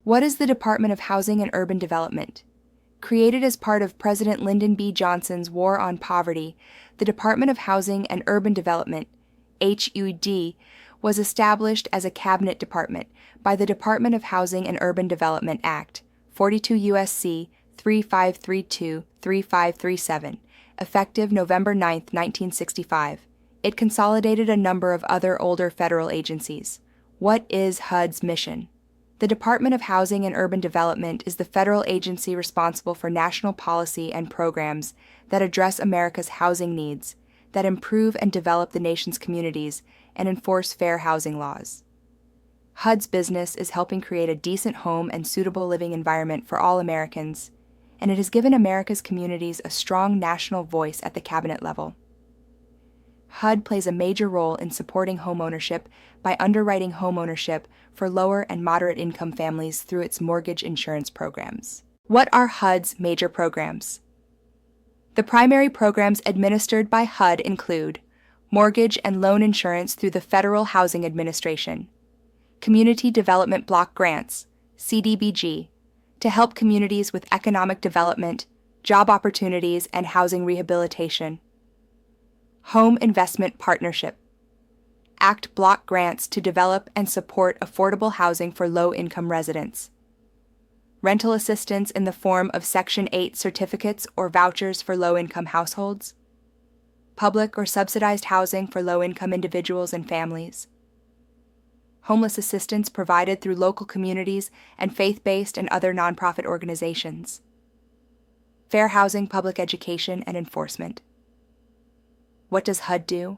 What is the Department of Housing and Urban Development? Created as part of President Lyndon B. Johnson's War on Poverty, the Department of Housing and Urban Development, HUD, was established as a cabinet department by the Department of Housing and Urban Development Act, 42 U.S.C. 3532-3537, effective November 9, 1965. It consolidated a number of other older federal agencies. What is HUD's mission? The Department of Housing and Urban Development is the federal agency responsible for national policy and programs that address America's housing needs, that improve and develop the nation's communities, and enforce fair housing laws. HUD's business is helping create a decent home and suitable living environment for all Americans, and it has given America's communities a strong national voice at the cabinet level. HUD plays a major role in supporting homeownership by underwriting homeownership for lower and moderate income families through its mortgage insurance programs. What are HUD's major programs? The primary programs administered by HUD include mortgage and loan insurance through the Federal Housing Administration, Community Development Block Grants, CDBG, to help communities with economic development, job opportunities, and housing rehabilitation, Home Investment Partnership, ACT Block Grants to develop and support affordable housing for low-income residents, rental assistance in the form of Section 8 certificates or vouchers for low-income households, public or subsidized housing for low-income individuals and families, homeless assistance provided through local communities and faith-based and other nonprofit organizations, fair housing, public education, and enforcement. What does HUD do?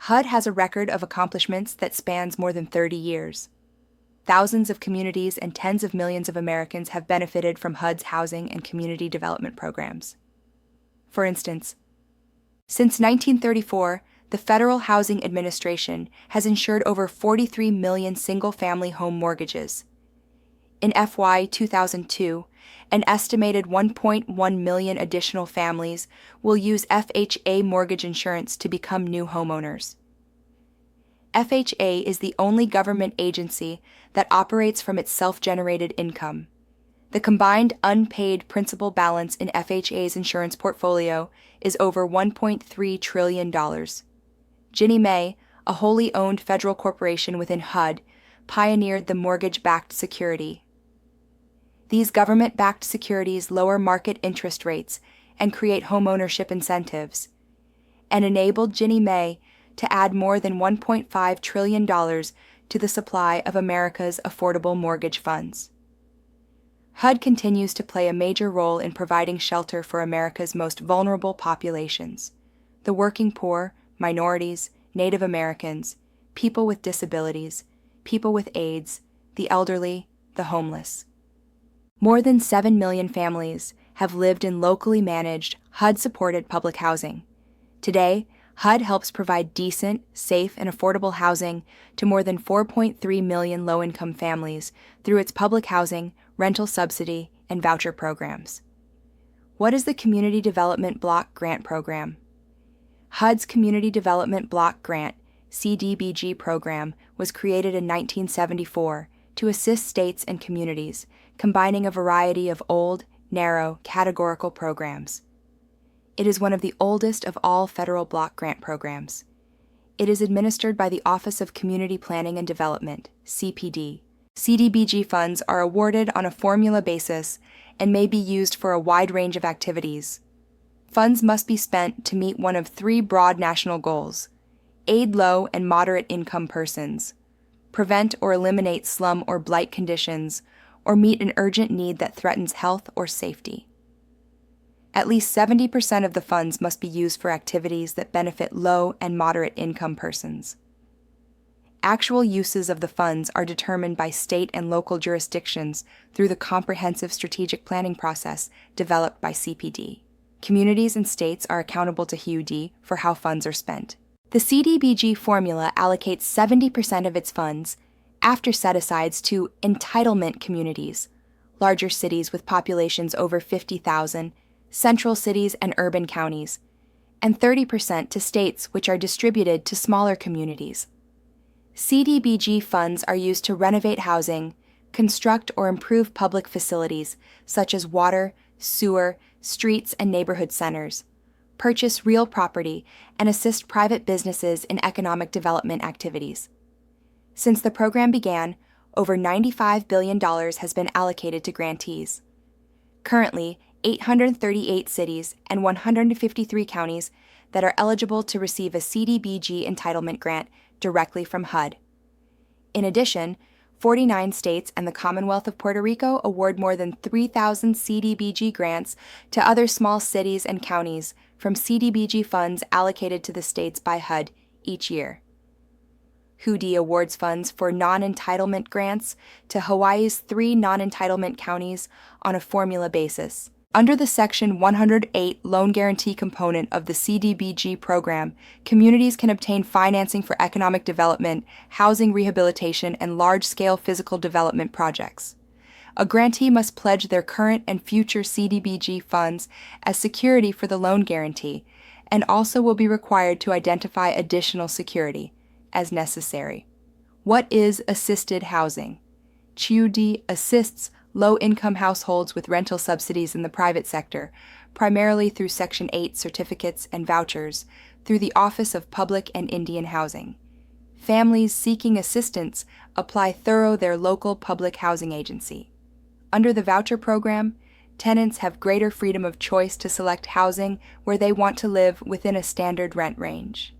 HUD has a record of accomplishments that spans more than 30 years. Thousands of communities and tens of millions of Americans have benefited from HUD's housing and community development programs. For instance, since 1934, the Federal Housing Administration has insured over 43 million single-family home mortgages. In FY 2002, an estimated 1.1 million additional families will use FHA mortgage insurance to become new homeowners. FHA is the only government agency that operates from its self-generated income. The combined unpaid principal balance in FHA's insurance portfolio is over $1.3 trillion. Ginnie Mae, a wholly owned federal corporation within HUD, pioneered the mortgage-backed security. These government-backed securities lower market interest rates and create homeownership incentives, and enabled Ginnie Mae to add more than $1.5 trillion to the supply of America's affordable mortgage funds. HUD continues to play a major role in providing shelter for America's most vulnerable populations, the working poor, minorities, Native Americans, people with disabilities, people with AIDS, the elderly, the homeless. More than 7 million families have lived in locally managed, HUD-supported public housing. Today, HUD helps provide decent, safe, and affordable housing to more than 4.3 million low-income families through its public housing, rental subsidy, and voucher programs. What is the Community Development Block Grant Program? HUD's Community Development Block Grant, CDBG program was created in 1974 to assist states and communities, combining a variety of old, narrow, categorical programs. It is one of the oldest of all federal block grant programs. It is administered by the Office of Community Planning and Development, CPD. CDBG funds are awarded on a formula basis and may be used for a wide range of activities. Funds must be spent to meet one of 3 broad national goals: aid low and moderate income persons, prevent or eliminate slum or blight conditions, or meet an urgent need that threatens health or safety. At least 70% of the funds must be used for activities that benefit low and moderate income persons. Actual uses of the funds are determined by state and local jurisdictions through the comprehensive strategic planning process developed by CPD. Communities and states are accountable to HUD for how funds are spent. The CDBG formula allocates 70% of its funds after set-asides to entitlement communities, larger cities with populations over 50,000, central cities and urban counties, and 30% to states which are distributed to smaller communities. CDBG funds are used to renovate housing, construct or improve public facilities such as water, sewer, streets, and neighborhood centers, purchase real property, and assist private businesses in economic development activities. Since the program began, over $95 billion has been allocated to grantees. Currently, 838 cities and 153 counties that are eligible to receive a CDBG entitlement grant directly from HUD. In addition, 49 states and the Commonwealth of Puerto Rico award more than 3,000 CDBG grants to other small cities and counties from CDBG funds allocated to the states by HUD each year. HUD awards funds for non-entitlement grants to Hawaii's 3 non-entitlement counties on a formula basis. Under the Section 108 loan guarantee component of the CDBG program, communities can obtain financing for economic development, housing rehabilitation, and large-scale physical development projects. A grantee must pledge their current and future CDBG funds as security for the loan guarantee, and also will be required to identify additional security, as necessary. What is assisted housing? HUD assists low-income households with rental subsidies in the private sector, primarily through Section 8 certificates and vouchers, through the Office of Public and Indian Housing. Families seeking assistance apply through their local public housing agency. Under the voucher program, tenants have greater freedom of choice to select housing where they want to live within a standard rent range.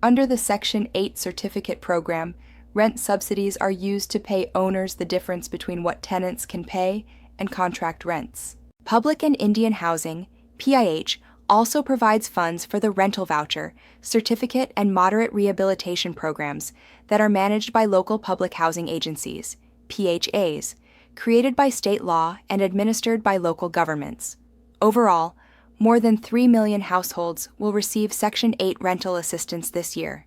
Under the Section 8 certificate program, rent subsidies are used to pay owners the difference between what tenants can pay and contract rents. Public and Indian Housing, PIH, also provides funds for the rental voucher, certificate, and moderate rehabilitation programs that are managed by local public housing agencies, PHAs, created by state law and administered by local governments. Overall, more than 3 million households will receive Section 8 rental assistance this year.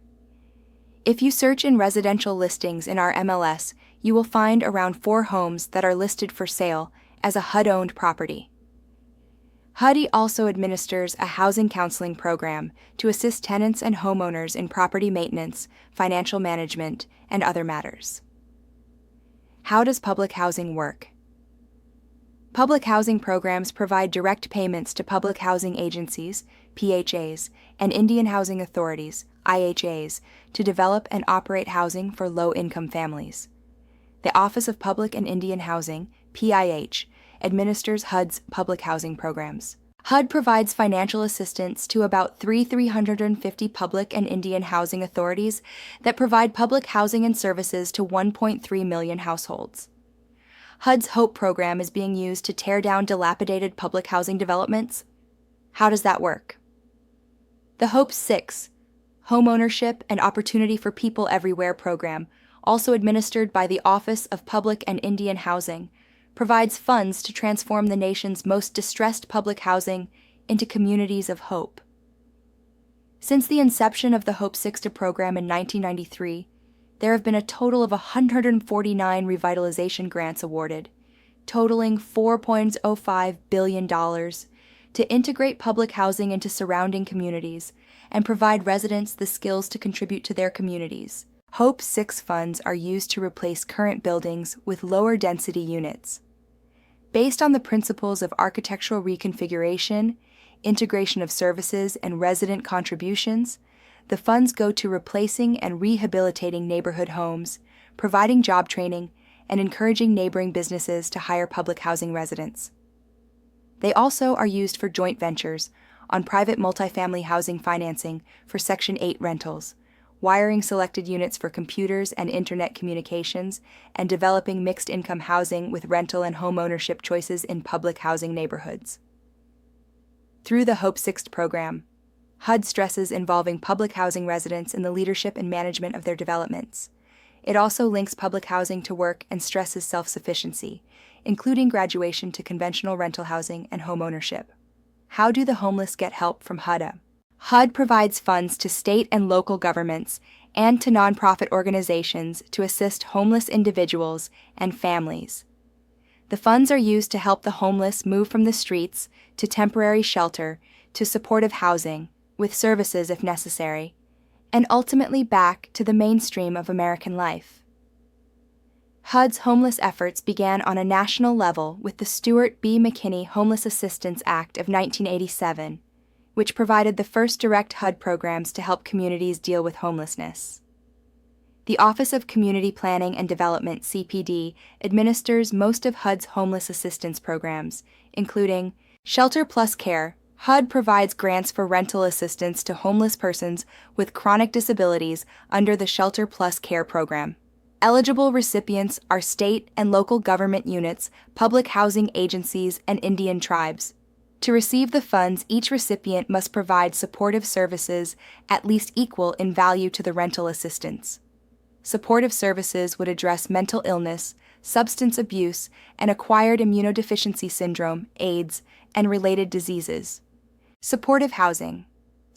If you search in residential listings in our MLS, you will find around 4 homes that are listed for sale as a HUD-owned property. HUD also administers a housing counseling program to assist tenants and homeowners in property maintenance, financial management, and other matters. How does public housing work? Public housing programs provide direct payments to public housing agencies, PHAs, and Indian Housing Authorities, IHAs, to develop and operate housing for low-income families. The Office of Public and Indian Housing, PIH, administers HUD's public housing programs. HUD provides financial assistance to about 350 public and Indian housing authorities that provide public housing and services to 1.3 million households. HUD's HOPE program is being used to tear down dilapidated public housing developments. How does that work? The HOPE 6, Homeownership and Opportunity for People Everywhere program, also administered by the Office of Public and Indian Housing, provides funds to transform the nation's most distressed public housing into communities of hope. Since the inception of the HOPE 6 program in 1993, there have been a total of 149 revitalization grants awarded, totaling $4.05 billion, to integrate public housing into surrounding communities and provide residents the skills to contribute to their communities. HOPE 6 funds are used to replace current buildings with lower density units. Based on the principles of architectural reconfiguration, integration of services, and resident contributions, the funds go to replacing and rehabilitating neighborhood homes, providing job training, and encouraging neighboring businesses to hire public housing residents. They also are used for joint ventures on private multifamily housing financing for Section 8 rentals, wiring selected units for computers and internet communications, and developing mixed-income housing with rental and home ownership choices in public housing neighborhoods. Through the HOPE 6 program, HUD stresses involving public housing residents in the leadership and management of their developments. It also links public housing to work and stresses self-sufficiency, including graduation to conventional rental housing and home ownership. How do the homeless get help from HUD? HUD provides funds to state and local governments and to nonprofit organizations to assist homeless individuals and families. The funds are used to help the homeless move from the streets to temporary shelter to supportive housing, with services if necessary, and ultimately back to the mainstream of American life. HUD's homeless efforts began on a national level with the Stuart B. McKinney Homeless Assistance Act of 1987, which provided the first direct HUD programs to help communities deal with homelessness. The Office of Community Planning and Development, CPD, administers most of HUD's homeless assistance programs, including Shelter Plus Care. HUD provides grants for rental assistance to homeless persons with chronic disabilities under the Shelter Plus Care program. Eligible recipients are state and local government units, public housing agencies, and Indian tribes. To receive the funds, each recipient must provide supportive services at least equal in value to the rental assistance. Supportive services would address mental illness, substance abuse, and acquired immunodeficiency syndrome, AIDS, and related diseases. Supportive housing.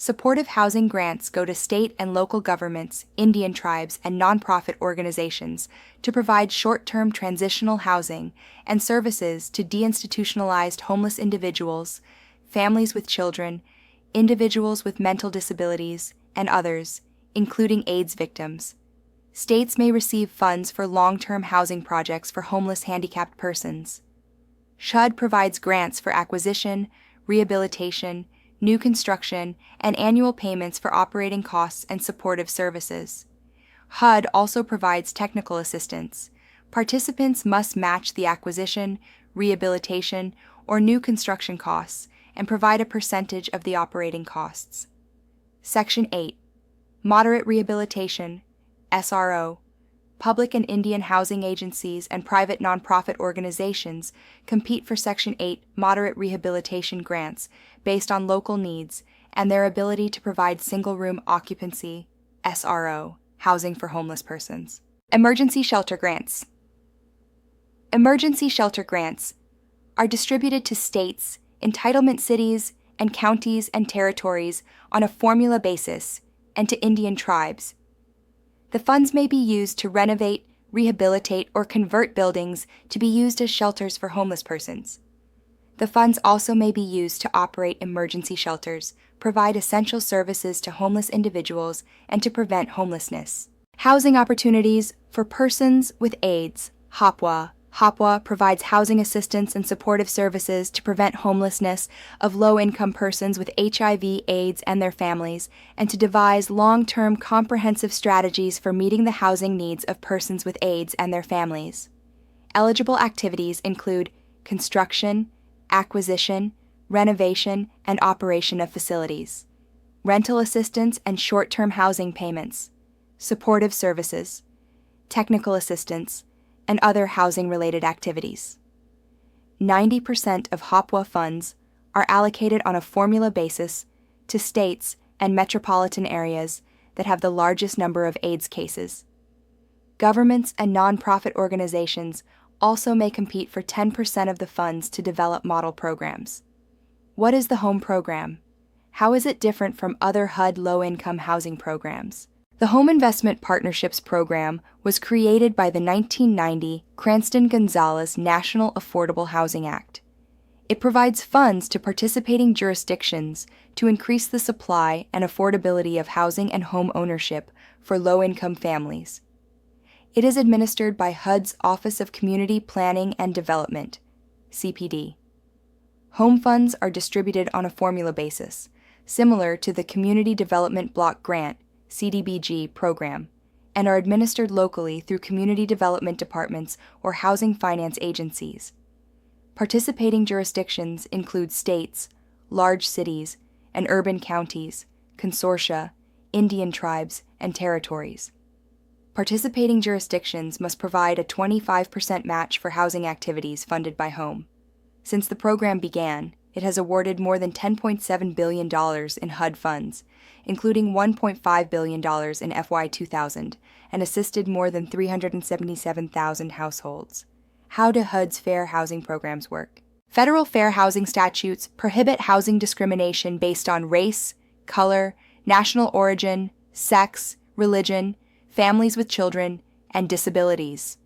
Supportive housing grants go to state and local governments, Indian tribes, and nonprofit organizations to provide short-term transitional housing and services to deinstitutionalized homeless individuals, families with children, individuals with mental disabilities, and others, including AIDS victims. States may receive funds for long-term housing projects for homeless handicapped persons. HUD provides grants for acquisition, rehabilitation, new construction, and annual payments for operating costs and supportive services. HUD also provides technical assistance. Participants must match the acquisition, rehabilitation, or new construction costs and provide a percentage of the operating costs. Section 8. Moderate Rehabilitation, SRO. Public and Indian housing agencies and private nonprofit organizations compete for Section 8 moderate rehabilitation grants based on local needs and their ability to provide single-room occupancy, SRO, housing for homeless persons. Emergency Shelter Grants. Emergency shelter grants are distributed to states, entitlement cities, and counties and territories on a formula basis, and to Indian tribes. The funds may be used to renovate, rehabilitate, or convert buildings to be used as shelters for homeless persons. The funds also may be used to operate emergency shelters, provide essential services to homeless individuals, and to prevent homelessness. Housing opportunities for persons with AIDS, HOPWA. HOPWA provides housing assistance and supportive services to prevent homelessness of low-income persons with HIV, AIDS, and their families, and to devise long-term comprehensive strategies for meeting the housing needs of persons with AIDS and their families. Eligible activities include construction, acquisition, renovation, and operation of facilities, rental assistance and short-term housing payments, supportive services, technical assistance, and other housing-related activities. 90% of HOPWA funds are allocated on a formula basis to states and metropolitan areas that have the largest number of AIDS cases. Governments and nonprofit organizations also may compete for 10% of the funds to develop model programs. What is the Home Program? How is it different from other HUD low-income housing programs? The Home Investment Partnerships Program was created by the 1990 Cranston-Gonzalez National Affordable Housing Act. It provides funds to participating jurisdictions to increase the supply and affordability of housing and home ownership for low-income families. It is administered by HUD's Office of Community Planning and Development, CPD. Home funds are distributed on a formula basis, similar to the Community Development Block Grant, CDBG program, and are administered locally through community development departments or housing finance agencies. Participating jurisdictions include states, large cities, and urban counties, consortia, Indian tribes, and territories. Participating jurisdictions must provide a 25% match for housing activities funded by HOME. Since the program began, it has awarded more than $10.7 billion in HUD funds, including $1.5 billion in FY 2000, and assisted more than 377,000 households. How do HUD's fair housing programs work? Federal fair housing statutes prohibit housing discrimination based on race, color, national origin, sex, religion, families with children, and disabilities.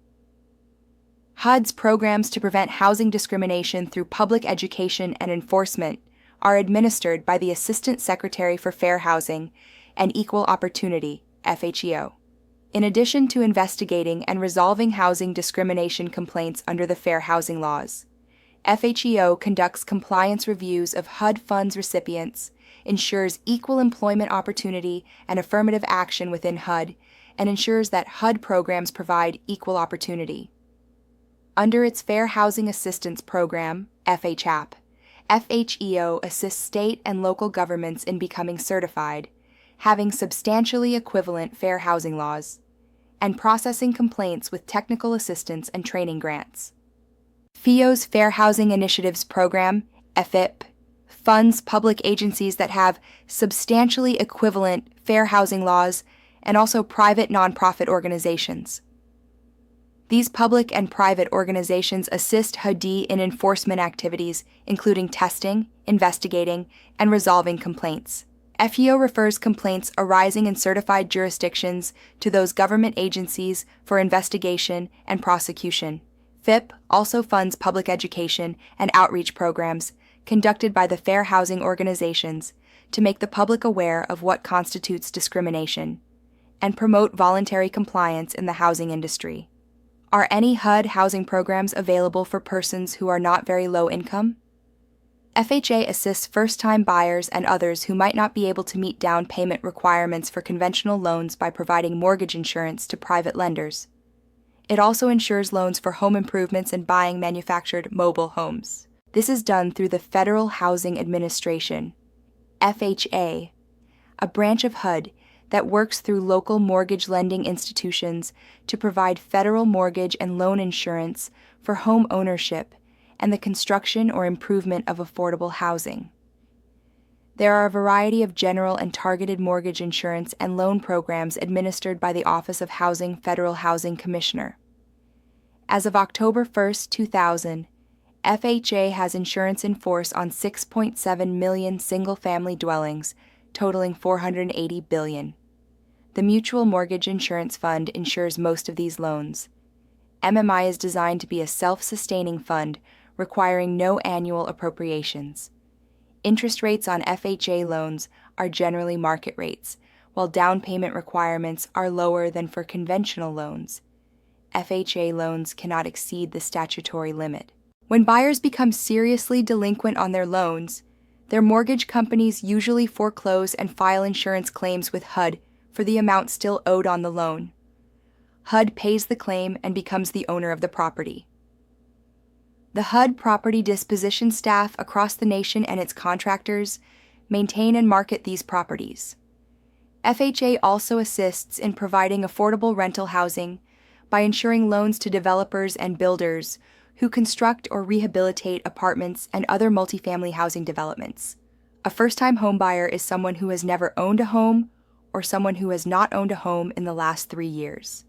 HUD's programs to prevent housing discrimination through public education and enforcement are administered by the Assistant Secretary for Fair Housing and Equal Opportunity, FHEO. In addition to investigating and resolving housing discrimination complaints under the Fair Housing Laws, FHEO conducts compliance reviews of HUD funds recipients, ensures equal employment opportunity and affirmative action within HUD, and ensures that HUD programs provide equal opportunity. Under its Fair Housing Assistance Program, FHAP, FHEO assists state and local governments in becoming certified, having substantially equivalent fair housing laws, and processing complaints with technical assistance and training grants. FHEO's Fair Housing Initiatives Program, FIP, funds public agencies that have substantially equivalent fair housing laws and also private nonprofit organizations. These public and private organizations assist HUD in enforcement activities, including testing, investigating, and resolving complaints. FHEO refers complaints arising in certified jurisdictions to those government agencies for investigation and prosecution. FIP also funds public education and outreach programs conducted by the fair housing organizations to make the public aware of what constitutes discrimination and promote voluntary compliance in the housing industry. Are any HUD housing programs available for persons who are not very low income? FHA assists first-time buyers and others who might not be able to meet down payment requirements for conventional loans by providing mortgage insurance to private lenders. It also insures loans for home improvements and buying manufactured mobile homes. This is done through the Federal Housing Administration, FHA, a branch of HUD that works through local mortgage lending institutions to provide federal mortgage and loan insurance for home ownership and the construction or improvement of affordable housing. There are a variety of general and targeted mortgage insurance and loan programs administered by the Office of Housing Federal Housing Commissioner. As of October 1, 2000, FHA has insurance in force on 6.7 million single-family dwellings, totaling $480 billion. The Mutual Mortgage Insurance Fund insures most of these loans. MMI is designed to be a self-sustaining fund, requiring no annual appropriations. Interest rates on FHA loans are generally market rates, while down payment requirements are lower than for conventional loans. FHA loans cannot exceed the statutory limit. When buyers become seriously delinquent on their loans, their mortgage companies usually foreclose and file insurance claims with HUD for the amount still owed on the loan. HUD pays the claim and becomes the owner of the property. The HUD property disposition staff across the nation and its contractors maintain and market these properties. FHA also assists in providing affordable rental housing by ensuring loans to developers and builders who construct or rehabilitate apartments and other multifamily housing developments. A first-time homebuyer is someone who has never owned a home or someone who has not owned a home in the last 3 years.